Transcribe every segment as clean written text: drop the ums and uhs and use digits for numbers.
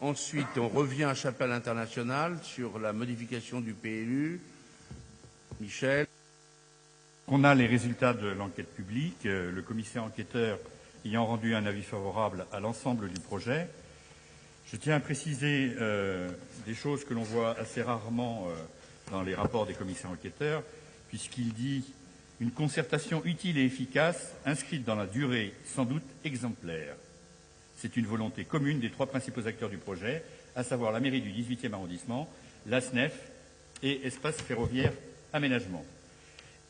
Ensuite, on revient à Chapelle Internationale sur la modification du PLU. Michel. On a les résultats de l'enquête publique, le commissaire enquêteur ayant rendu un avis favorable à l'ensemble du projet. Je tiens à préciser des choses que l'on voit assez rarement dans les rapports des commissaires enquêteurs, puisqu'il dit une concertation utile et efficace, inscrite dans la durée, sans doute exemplaire. C'est une volonté commune des trois principaux acteurs du projet, à savoir la mairie du 18e arrondissement, la SNEF et Espace Ferroviaire Aménagement.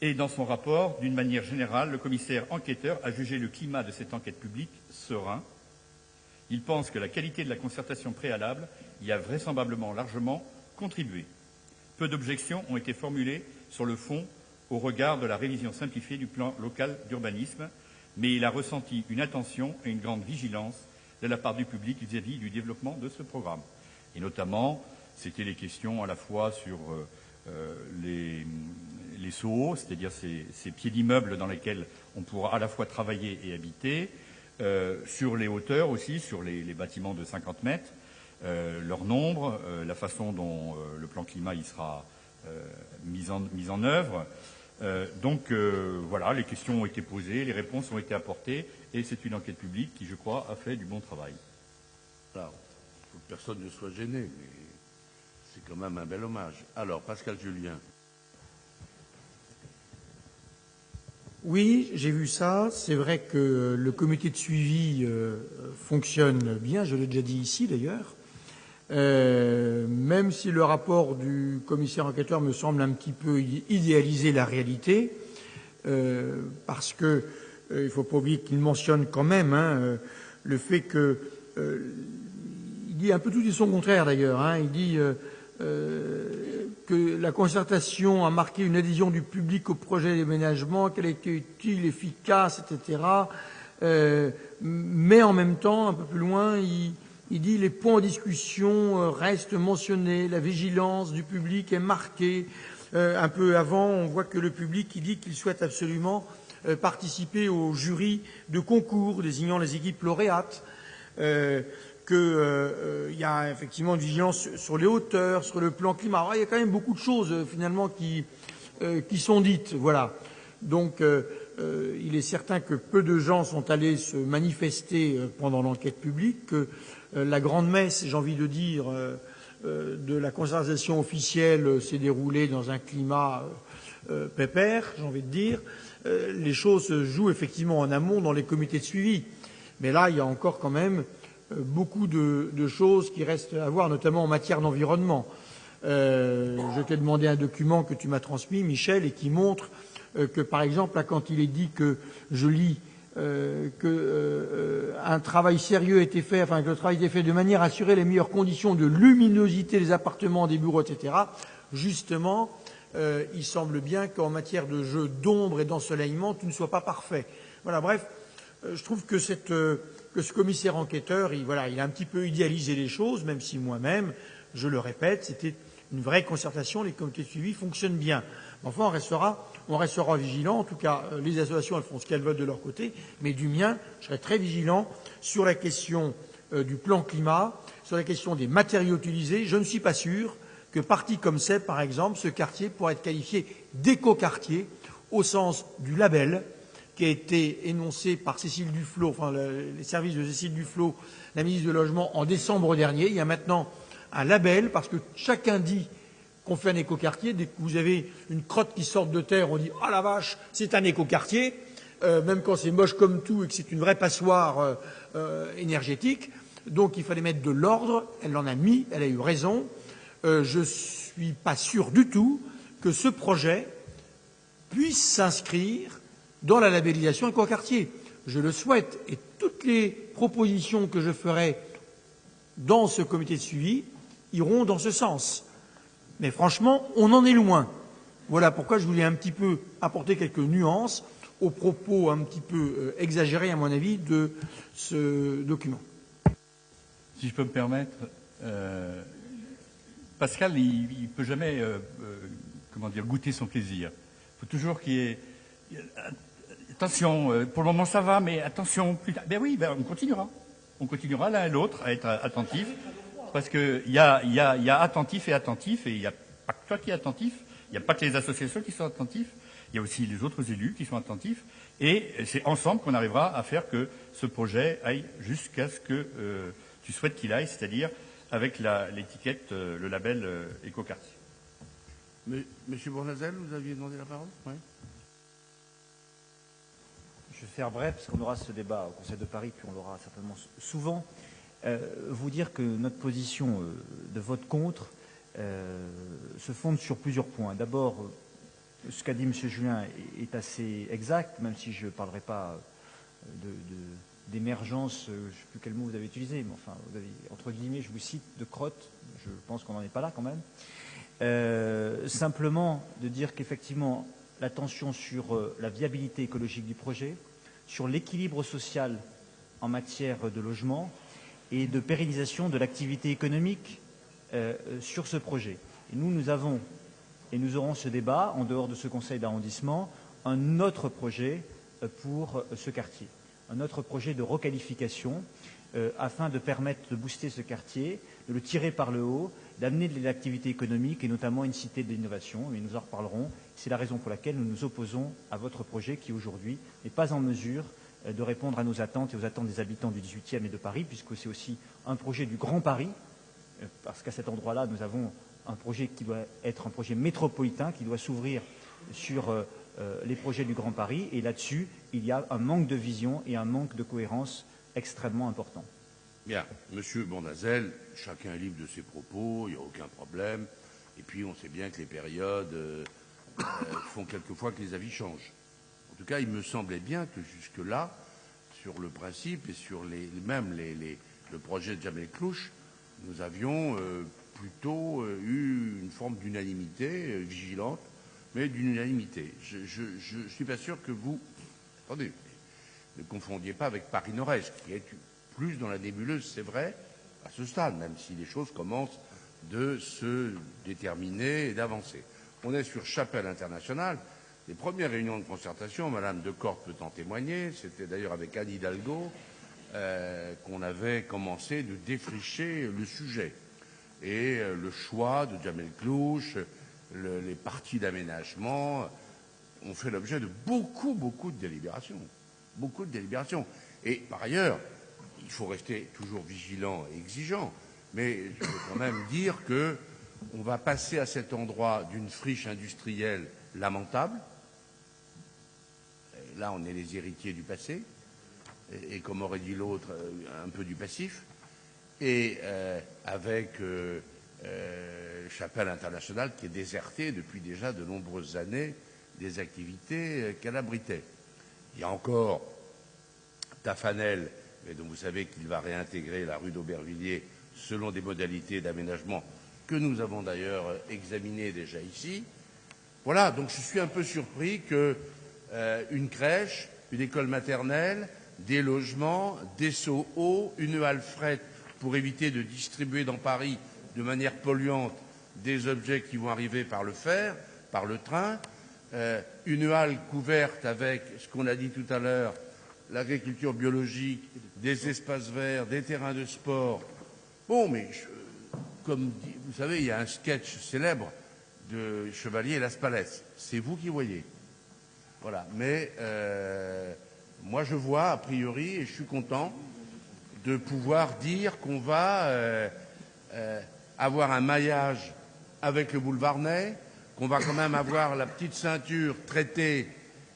Et dans son rapport, d'une manière générale, le commissaire enquêteur a jugé le climat de cette enquête publique serein. Il pense que la qualité de la concertation préalable y a vraisemblablement largement contribué. Peu d'objections ont été formulées sur le fond au regard de la révision simplifiée du plan local d'urbanisme, mais il a ressenti une attention et une grande vigilance de la part du public vis-à-vis du développement de ce programme. Et notamment, c'était les questions à la fois sur les SOO, c'est-à-dire ces pieds d'immeubles dans lesquels on pourra à la fois travailler et habiter, sur les hauteurs aussi, sur les bâtiments de 50 mètres, leur nombre, la façon dont le plan climat y sera mis en œuvre. Donc voilà, les questions ont été posées, les réponses ont été apportées, et c'est une enquête publique qui, je crois, a fait du bon travail. Alors, il faut que personne ne soit gêné, mais c'est quand même un bel hommage. Alors, Pascal Julien. Oui, j'ai vu ça. C'est vrai que le comité de suivi fonctionne bien, je l'ai déjà dit ici d'ailleurs. Même si le rapport du commissaire enquêteur me semble un petit peu idéaliser la réalité, parce que il ne faut pas oublier qu'il mentionne quand même le fait que il dit un peu tout et son contraire d'ailleurs. Il dit que la concertation a marqué une adhésion du public au projet d'aménagement, qu'elle a été utile, efficace, etc. Mais en même temps, un peu plus loin, il dit les points en discussion restent mentionnés, la vigilance du public est marquée. Un peu avant, on voit que le public il dit qu'il souhaite absolument participer au jury de concours désignant les équipes lauréates, qu'il y a effectivement une vigilance sur les hauteurs, sur le plan climat. Alors, il y a quand même beaucoup de choses finalement qui sont dites. Voilà. Donc il est certain que peu de gens sont allés se manifester pendant l'enquête publique, que la grande messe, j'ai envie de dire, de la concertation officielle s'est déroulée dans un climat pépère, j'ai envie de dire. Les choses se jouent effectivement en amont dans les comités de suivi. Mais là, il y a encore quand même beaucoup de choses qui restent à voir, notamment en matière d'environnement. Je t'ai demandé un document que tu m'as transmis, Michel, et qui montre que, par exemple, là, quand il est dit que, je lis, un travail sérieux a été fait, enfin que le travail a été fait de manière à assurer les meilleures conditions de luminosité des appartements, des bureaux, etc. Justement, il semble bien qu'en matière de jeu d'ombre et d'ensoleillement, tout ne soit pas parfait. Voilà, bref, je trouve que ce commissaire enquêteur, il a un petit peu idéalisé les choses, même si moi-même, je le répète, c'était une vraie concertation, les comités de suivi fonctionnent bien. Enfin, on restera vigilant. En tout cas, les associations, elles font ce qu'elles veulent de leur côté, mais du mien, je serai très vigilant sur la question du plan climat, sur la question des matériaux utilisés. Je ne suis pas sûr que parti comme c'est, par exemple, ce quartier pourrait être qualifié d'éco-quartier au sens du label qui a été énoncé par Cécile Duflot, enfin les services de Cécile Duflot, la ministre du Logement, en décembre dernier. Il y a maintenant un label, parce que chacun dit qu'on fait un écoquartier. Dès que vous avez une crotte qui sort de terre, on dit « Ah la vache, c'est un écoquartier », même quand c'est moche comme tout et que c'est une vraie passoire énergétique. Donc il fallait mettre de l'ordre. Elle en a mis, elle a eu raison. Je ne suis pas sûr du tout que ce projet puisse s'inscrire dans la labellisation écoquartier. Je le souhaite, et toutes les propositions que je ferai dans ce comité de suivi iront dans ce sens. Mais franchement, on en est loin. Voilà pourquoi je voulais un petit peu apporter quelques nuances aux propos un petit peu exagérés, à mon avis, de ce document. Si je peux me permettre, Pascal, il ne peut jamais goûter son plaisir. Il faut toujours qu'il y ait... Attention, pour le moment ça va, mais attention, plus tard. Ben oui, on continuera. On continuera l'un et l'autre à être attentifs, parce qu'il y a attentif, et il n'y a pas que toi qui es attentif, il n'y a pas que les associations qui sont attentifs, il y a aussi les autres élus qui sont attentifs, et c'est ensemble qu'on arrivera à faire que ce projet aille jusqu'à ce que tu souhaites qu'il aille, c'est-à-dire avec l'étiquette, le label écoquartier. Monsieur Bournazel, vous aviez demandé la parole? Oui. Je vais faire bref, parce qu'on aura ce débat au Conseil de Paris, puis on l'aura certainement souvent. Vous dire que notre position de vote contre se fonde sur plusieurs points. D'abord, ce qu'a dit M. Julien est assez exact, même si je ne parlerai pas d'émergence, je ne sais plus quel mot vous avez utilisé, mais enfin, vous avez, entre guillemets, je vous cite, de crotte, je pense qu'on n'en est pas là quand même. Simplement de dire qu'effectivement, l'attention sur la viabilité écologique du projet, sur l'équilibre social en matière de logement et de pérennisation de l'activité économique sur ce projet. Et nous avons, et nous aurons ce débat, en dehors de ce conseil d'arrondissement, un autre projet pour ce quartier, un autre projet de requalification afin de permettre de booster ce quartier, de le tirer par le haut, d'amener de l'activité économique et notamment une cité de l'innovation, et nous en reparlerons. C'est la raison pour laquelle nous nous opposons à votre projet qui aujourd'hui n'est pas en mesure de répondre à nos attentes et aux attentes des habitants du 18e et de Paris, puisque c'est aussi un projet du Grand Paris, parce qu'à cet endroit-là, nous avons un projet qui doit être un projet métropolitain, qui doit s'ouvrir sur les projets du Grand Paris, et là-dessus, il y a un manque de vision et un manque de cohérence extrêmement important. Bien, Monsieur Bournazel, chacun est libre de ses propos, il n'y a aucun problème. Et puis on sait bien que les périodes font quelquefois que les avis changent. En tout cas, il me semblait bien que jusque-là, sur le principe et sur le projet de Jamel Clouche, nous avions plutôt eu une forme d'unanimité vigilante, mais d'une unanimité. Je ne suis pas sûr que vous... Attendez, ne confondiez pas avec Paris Nord-Est, qui est plus dans la nébuleuse, c'est vrai, à ce stade, même si les choses commencent de se déterminer et d'avancer. On est sur Chapelle Internationale. Les premières réunions de concertation, Madame Decorte peut en témoigner, c'était d'ailleurs avec Anne Hidalgo qu'on avait commencé de défricher le sujet. Et le choix de Jamel Clouche, les parties d'aménagement ont fait l'objet de beaucoup de délibérations. Beaucoup de délibérations. Et par ailleurs, il faut rester toujours vigilant et exigeant, mais je veux quand même dire qu'on va passer à cet endroit d'une friche industrielle lamentable. Là, on est les héritiers du passé, et comme aurait dit l'autre, un peu du passif, et avec Chapelle Internationale qui est désertée depuis déjà de nombreuses années des activités qu'elle abritait. Il y a encore Tafanel, mais dont vous savez qu'il va réintégrer la rue d'Aubervilliers selon des modalités d'aménagement que nous avons d'ailleurs examinées déjà ici. Voilà, donc je suis un peu surpris que une crèche, une école maternelle, des logements, des seaux hauts, une halle fret pour éviter de distribuer dans Paris de manière polluante des objets qui vont arriver par le fer, par le train, une halle couverte avec ce qu'on a dit tout à l'heure, l'agriculture biologique, des espaces verts, des terrains de sport. Bon, mais comme dit, vous savez, il y a un sketch célèbre de Chevalier et Las Palais. C'est vous qui voyez. Voilà. Mais moi, je vois, a priori, et je suis content de pouvoir dire qu'on va avoir un maillage avec le boulevard Ney, qu'on va quand même avoir la petite ceinture traitée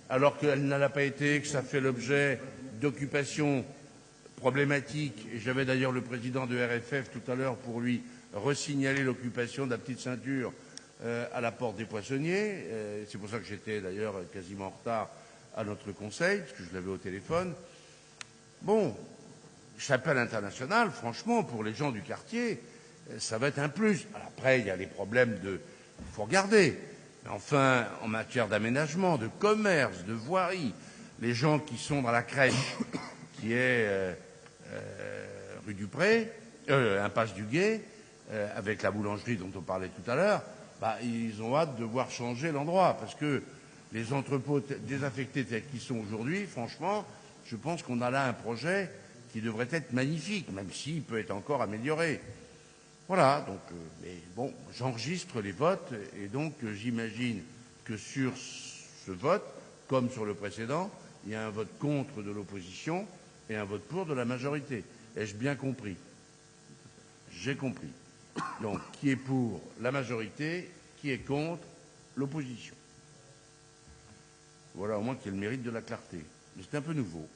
alors qu'elle n'a pas été, que ça fait l'objet d'occupations problématiques. Et j'avais d'ailleurs le président de RFF tout à l'heure pour lui resignaler l'occupation de la petite ceinture à la porte des Poissonniers. C'est pour ça que j'étais d'ailleurs quasiment en retard à notre conseil, parce que je l'avais au téléphone. Bon, Chapelle Internationale, franchement, pour les gens du quartier, ça va être un plus. Alors après, il y a les problèmes de... Il faut regarder. Mais enfin, en matière d'aménagement, de commerce, de voirie, les gens qui sont dans la crèche, qui est rue du Pré, impasse du Gué, avec la boulangerie dont on parlait tout à l'heure, bah, ils ont hâte de voir changer l'endroit, parce que les entrepôts désaffectés tels qu'ils sont aujourd'hui, franchement, je pense qu'on a là un projet qui devrait être magnifique, même s'il peut être encore amélioré. Voilà, donc, mais bon, j'enregistre les votes, et donc j'imagine que sur ce vote, comme sur le précédent, il y a un vote contre de l'opposition et un vote pour de la majorité. Ai-je bien compris? J'ai compris. Donc, qui est pour la majorité, qui est contre l'opposition? Voilà au moins qu'il y ait le mérite de la clarté. Mais c'est un peu nouveau.